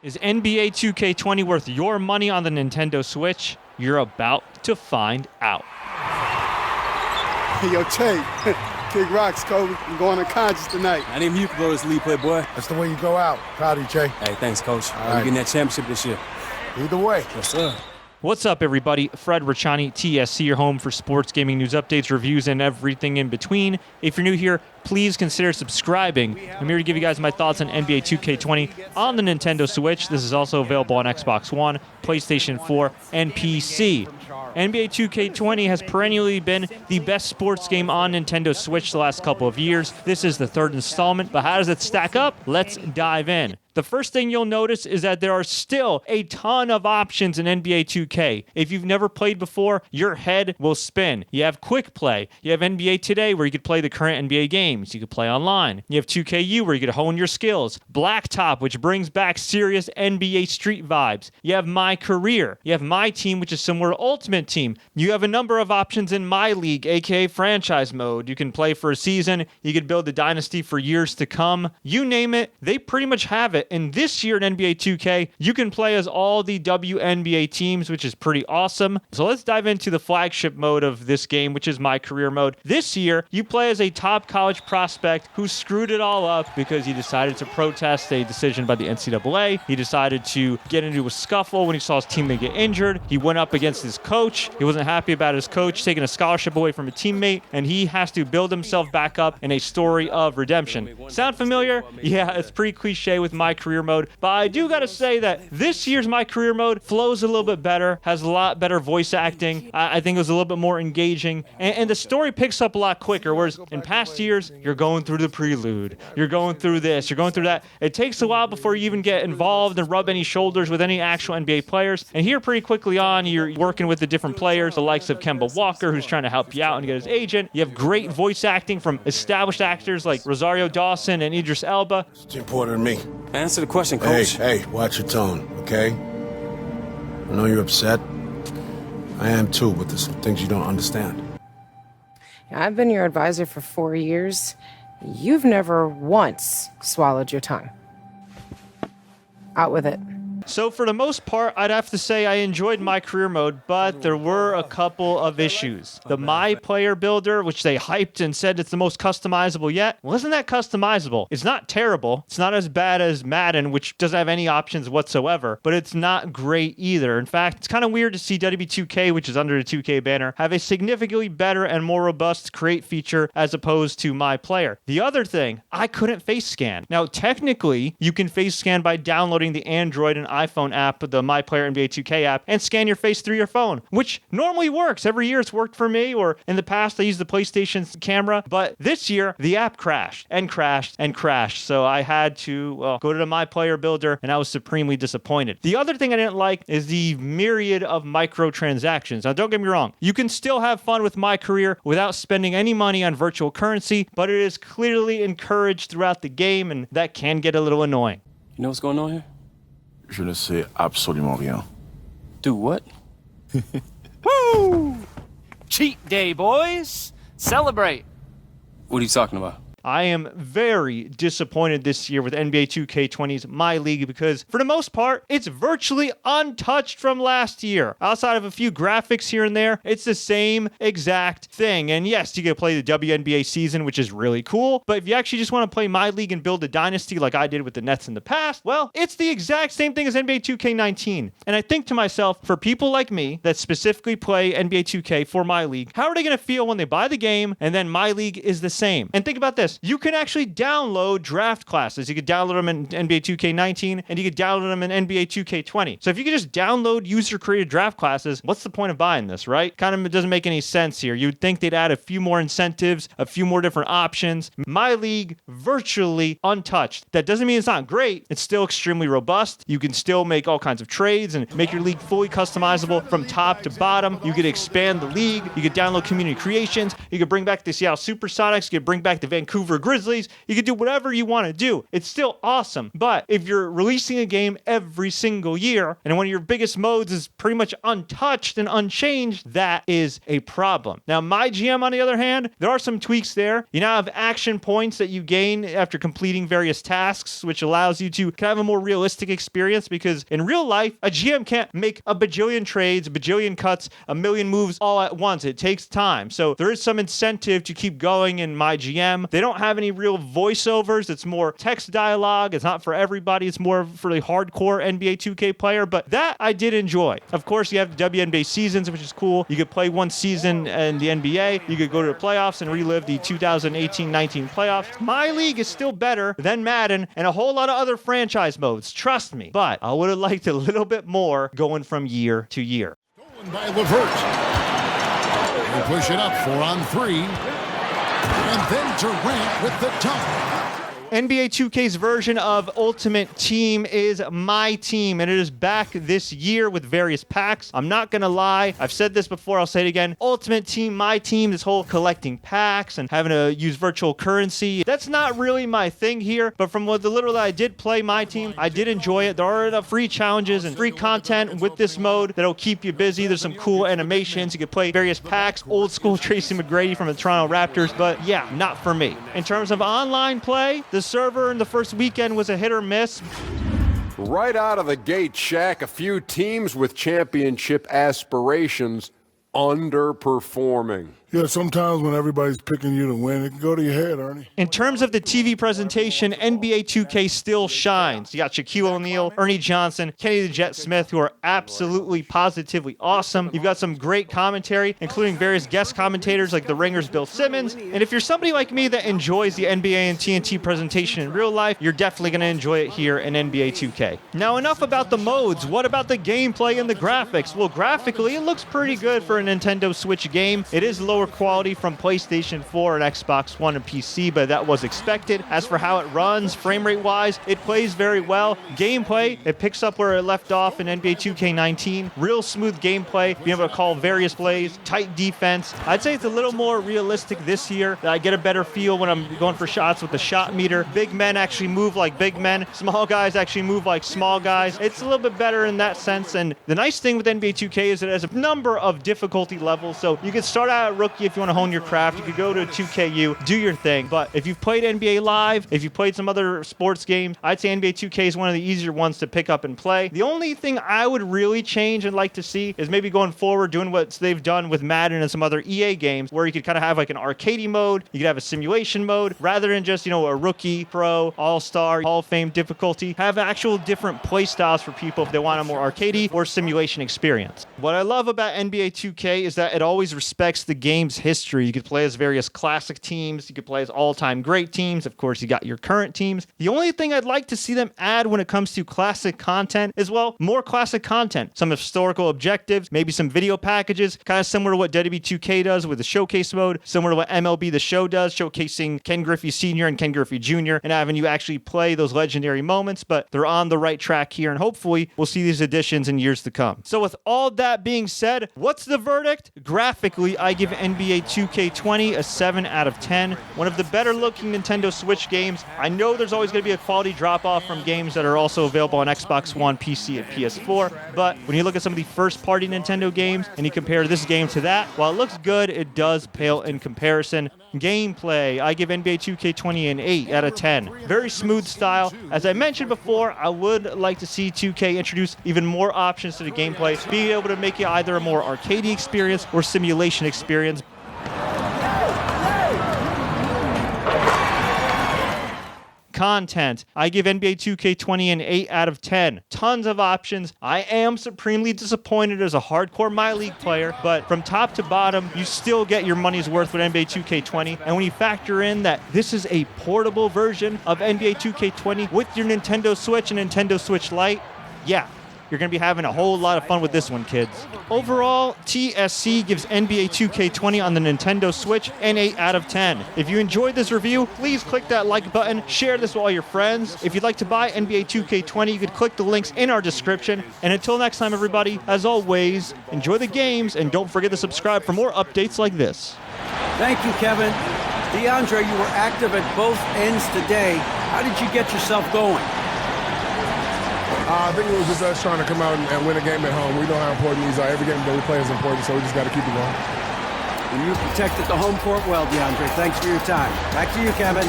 Is NBA 2K20 worth your money on the Nintendo Switch? You're about to find out. Hey, yo, Che. Kick rocks, Kobe. I'm going unconscious tonight. I didn't you could go to this league play, boy. That's the way you go out. Proud of you, Che. Hey, thanks, Coach. All We're right. getting that championship this year. Either way. Yes, sir. What's up, everybody? Fred Richani, TSC, your home for sports gaming news updates, reviews, and everything in between. If you're new here, please consider subscribing. I'm here to give you guys my thoughts on NBA 2K20 on the Nintendo Switch. This is also available on Xbox One, PlayStation 4, and PC. NBA 2K20 has perennially been the best sports game on Nintendo Switch the last couple of years. This is the third installment, but how does it stack up? Let's dive in. The first thing you'll notice is that there are still a ton of options in NBA 2K. If you've never played before, your head will spin. You have Quick Play. You have NBA Today, where you could play the current NBA games. You could play online. You have 2KU, where you could hone your skills. Blacktop, which brings back serious NBA Street vibes. You have MyCareer. You have MyTeam, which is similar to Ultimate Team. You have a number of options in MyLeague, aka franchise mode. You can play for a season. You could build a dynasty for years to come. You name it, they pretty much have it. And this year in NBA 2K, you can play as all the WNBA teams, which is pretty awesome. So let's dive into the flagship mode of this game, which is MyCareer mode. This year, you play as a top college prospect who screwed it all up because he decided to protest a decision by the NCAA. He decided to get into a scuffle when he saw his teammate get injured. He went up against his coach. He wasn't happy about his coach taking a scholarship away from a teammate, and he has to build himself back up in a story of redemption. Sound familiar? Yeah, it's pretty cliche with MyCareer mode, but I do gotta say that this year's MyCareer mode flows a little bit better, has a lot better voice acting. I think it was a little bit more engaging, and the story picks up a lot quicker, whereas in past years, you're going through the prelude, you're going through this, you're going through that. It takes a while before you even get involved and rub any shoulders with any actual NBA players, and here pretty quickly on, you're working with the different players, the likes of Kemba Walker, who's trying to help you out and get his agent. You have great voice acting from established actors like Rosario, Dawson, and Idris Elba. It's important to me. Answer the question, Coach. Hey, watch your tone, okay? I know you're upset. I am too, but there's some things you don't understand. I've been your advisor for 4 years. You've never once swallowed your tongue. Out with it. So for the most part, I'd have to say I enjoyed MyCareer mode, but there were a couple of issues. The MyPlayer Builder, which they hyped and said it's the most customizable yet, wasn't that customizable. It's not terrible. It's not as bad as Madden, which doesn't have any options whatsoever, but it's not great either. In fact, it's kind of weird to see WB2K, which is under the 2K banner, have a significantly better and more robust create feature as opposed to MyPlayer. The other thing, I couldn't face scan. Now, technically, you can face scan by downloading the Android and iPhone app, the MyPlayer NBA 2K app, and scan your face through your phone, which normally works. Every year it's worked for me, or in the past I used the PlayStation camera, but this year the app crashed and crashed and crashed, so I had to go to the MyPlayer Builder, and I was supremely disappointed. The other thing I didn't like is the myriad of microtransactions. Now, don't get me wrong, you can still have fun with MyCareer without spending any money on virtual currency, but it is clearly encouraged throughout the game, and that can get a little annoying. You know what's going on here? Je ne sais absolument rien. Do what? Woo! Cheat day, boys! Celebrate! What are you talking about? I am very disappointed this year with NBA 2K20's MyLeague because, for the most part, it's virtually untouched from last year. Outside of a few graphics here and there, it's the same exact thing. And yes, you can play the Wnba Season, which is really cool, but if you actually just want to play MyLeague and build a dynasty like I did with the Nets in the past, well, it's the exact same thing as NBA 2K19. And I think to myself, for people like me that specifically play NBA 2K for MyLeague, how are they going to feel when they buy the game and then MyLeague is the same? And think about this. You can actually download draft classes. You could download them in NBA 2K19 and you could download them in NBA 2K20. So if you could just download user-created draft classes, what's the point of buying this, right? Kind of doesn't make any sense here. You'd think they'd add a few more incentives, a few more different options. MyLeague, virtually untouched. That doesn't mean it's not great. It's still extremely robust. You can still make all kinds of trades and make your league fully customizable from top to bottom. You could expand the league. You could download community creations. You could bring back the Seattle Supersonics. You could bring back the Vancouver Vancouver Grizzlies. You can do whatever you want to do. It's still awesome. But if you're releasing a game every single year and one of your biggest modes is pretty much untouched and unchanged, that is a problem. Now, MyGM, on the other hand, there are some tweaks there. You now have action points that you gain after completing various tasks, which allows you to have a more realistic experience, because in real life, a GM can't make a bajillion trades, a bajillion cuts, a million moves all at once. It takes time. So there is some incentive to keep going in MyGM. They don't have any real voiceovers. It's more text dialogue. It's not for everybody. It's more for the hardcore NBA 2K player, but that I did enjoy. Of course, you have the Wnba Seasons, which is cool. You could play one season in the NBA. You could go to the playoffs and relive the 2018-19 playoffs. MyLeague is still better than Madden and a whole lot of other franchise modes. Trust me. But I would have liked a little bit more going from year to year. Stolen by Levert. They push it up 4-on-3. And then Durant with the dunk. NBA 2K's version of Ultimate Team is MyTeam, and it is back this year with various packs. I'm not going to lie. I've said this before. I'll say it again. Ultimate Team, MyTeam, this whole collecting packs and having to use virtual currency, that's not really my thing here. But from what the little that I did play MyTeam, I did enjoy it. There are enough free challenges and free content with this mode that'll keep you busy. There's some cool animations. You can play various packs. Old school Tracy McGrady from the Toronto Raptors. But yeah, not for me. In terms of online play, the server in the first weekend was a hit or miss. Right out of the gate, Shaq, a few teams with championship aspirations underperforming. Yeah, sometimes when everybody's picking you to win, it can go to your head, Ernie. In terms of the TV presentation, NBA 2K still shines. You got Shaquille O'Neal, Ernie Johnson, Kenny the Jet Smith, who are absolutely, positively awesome. You've got some great commentary, including various guest commentators like The Ringer's Bill Simmons. And if you're somebody like me that enjoys the NBA and TNT presentation in real life, you're definitely going to enjoy it here in NBA 2K. Now, enough about the modes. What about the gameplay and the graphics? Well, graphically, it looks pretty good for a Nintendo Switch game. It is lower quality from PlayStation 4 and Xbox One and PC, but that was expected. As for how it runs, frame rate wise, it plays very well. Gameplay, it picks up where it left off in NBA 2K19. Real smooth gameplay, being able to call various plays, tight defense. I'd say it's a little more realistic this year. I get a better feel when I'm going for shots with the shot meter. Big men actually move like big men. Small guys actually move like small guys. It's a little bit better in that sense. And the nice thing with NBA 2K is it has a number of difficulty levels. So you can start out at rookie if you want to hone your craft. You could go to 2KU, do your thing. But if you've played NBA Live, if you've played some other sports games, I'd say NBA 2K is one of the easier ones to pick up and play. The only thing I would really change and like to see is maybe going forward doing what they've done with Madden and some other EA games, where you could kind of have like an arcadey mode, you could have a simulation mode, rather than just, a rookie, pro, all-star, Hall of Fame difficulty. Have actual different play styles for people if they want a more arcadey or simulation experience. What I love about NBA 2K is that it always respects the game's history. You could play as various classic teams. You could play as all-time great teams. Of course, you got your current teams. The only thing I'd like to see them add when it comes to classic content is, more classic content. Some historical objectives, maybe some video packages, kind of similar to what WWE 2K does with the showcase mode, similar to what MLB The Show does, showcasing Ken Griffey Sr. and Ken Griffey Jr. and having you actually play those legendary moments, but they're on the right track here, and hopefully we'll see these additions in years to come. So with all that being said, what's the verdict? Graphically, I give NBA 2K20 a 7 out of 10. One of the better looking Nintendo Switch games. I know there's always going to be a quality drop off from games that are also available on Xbox One, PC, and PS4, but when you look at some of the first party Nintendo games and you compare this game to that, while it looks good, it does pale in comparison. Gameplay, I give NBA 2K20 an 8 out of 10. Very smooth style. As I mentioned before, I would like to see 2K introduce even more options to the gameplay, being able to make it either a more arcadey experience or simulation experience. Content, I give NBA 2K20 an 8 out of 10. Tons of options. I am supremely disappointed as a hardcore MyLeague player, but from top to bottom, you still get your money's worth with NBA 2K20. And when you factor in that this is a portable version of NBA 2K20 with your Nintendo Switch and Nintendo Switch Lite, yeah, you're going to be having a whole lot of fun with this one, kids. Overall, TSC gives NBA 2K20 on the Nintendo Switch an 8 out of 10. If you enjoyed this review, please click that like button, share this with all your friends. If you'd like to buy NBA 2K20, you could click the links in our description. And until next time, everybody, as always, enjoy the games and don't forget to subscribe for more updates like this. Thank you, Kevin. DeAndre, you were active at both ends today. How did you get yourself going? I think it was just us trying to come out and win a game at home. We know how important these are. Every game that we play is important, so we just got to keep it going. And you protected the home court well, DeAndre. Thanks for your time. Back to you, Kevin.